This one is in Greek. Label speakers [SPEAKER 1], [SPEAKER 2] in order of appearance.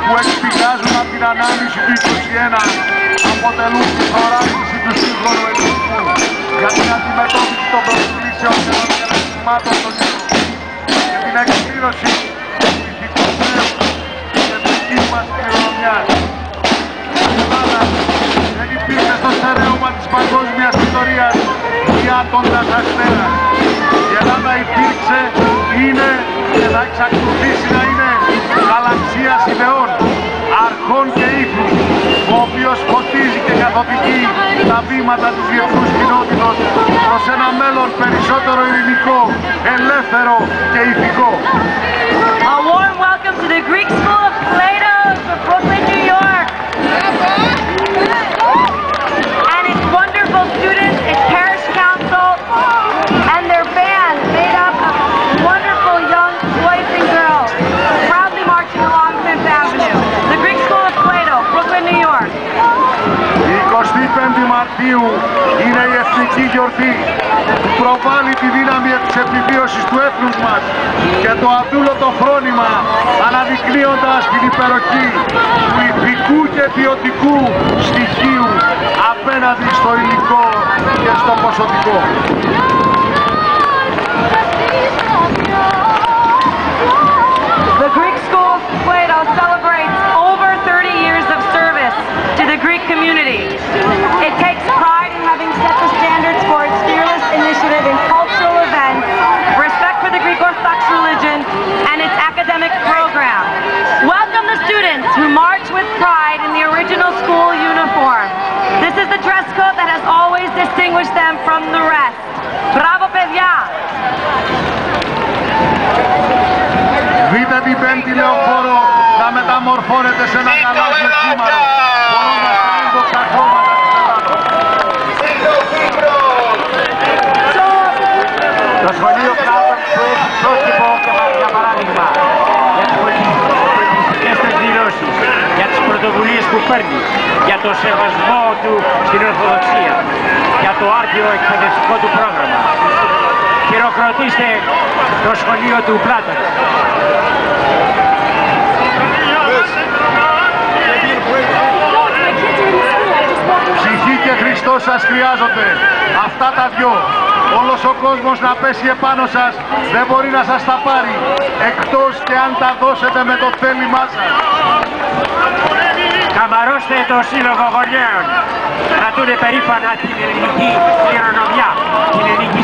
[SPEAKER 1] που εκπηγάζουν από την ανάμνηση του 21 αποτελούν τη θωράκιση του σύγχρονου ελληνικού για την αντιμετώπιση των προκλήσεων και των διαλεκτημάτων των νέων και την εκπλήρωση του ηθικού πνεύματος και της εθνικής μας κληρονομιάς. Η Ελλάδα δεν υπήρχε στο στερέωμα της παγκόσμιας ιστορίας ή άτοντας αστέρας. Η Ελλάδα υπήρξε, είναι και θα εξακολουθήσει να είναι γαλαξίας ιδεών, αρχών και ήθους, ο οποίος φωτίζει και καθοδηγεί τα βήματα της διεθνούς κοινότητος προς ένα μέλλον περισσότερο ειρηνικό, ελεύθερο και ηθικό.
[SPEAKER 2] A warm welcome to the Greek School of Plato from Brooklyn, New York. And its wonderful students, its parish council, and their band made up of wonderful young boys and girls, proudly marching along Fifth Avenue. The Greek School of Plato, Brooklyn, New York.
[SPEAKER 1] Η 25η Μαρτίου είναι η εθνική γιορτή που προβάλλει τη δύναμη της επιβίωσης του έθνους μας και το αδούλωτο φρόνημα αναδεικνύοντας την υπεροχή του ηθικού και ποιοτικού στοιχείου απέναντι στο υλικό και στο ποσοτικό.
[SPEAKER 2] The Greek School of Plato celebrates over 30 years of service to the Greek community. It takes pride in having set the standards for its fearless initiative in cultural events, respect for the Greek Orthodox religion, and its academic program. Welcome the students who march with pride in the original school uniform. This is the dress code that has always distinguished them from the rest. Bravo, παιδιά!
[SPEAKER 1] Δείτε την πέμπτη λεωφόρο να μεταμορφώνεται σε ένα γαλάζιο κύμαρο, φορώντας τα έμποξα χρώματα της Ελλάδος.
[SPEAKER 3] Το σχολείο Πλάτων που έχει πρότυπο για παράδειγμα για τις πολιτιστικές του εκδηλώσεις, για τις πρωτοβουλίες που παίρνει, για το σεβασμό του στην Ορθοδοξία, για το άρτιο εκπαιδευτικό του πρόγραμμα. Χειροκροτήστε το σχολείο του Πλάτων.
[SPEAKER 1] Ψυχή και Χριστός σας χρειάζονται. Αυτά τα δυο. Όλος ο κόσμος να πέσει επάνω σας δεν μπορεί να σας τα πάρει, εκτός και αν τα δώσετε με το θέλημά σας.
[SPEAKER 3] Καμαρώστε το Σύλλογο Γονέων. Κρατούνε περήφανα την ελληνική κληρονομιά, την ελληνική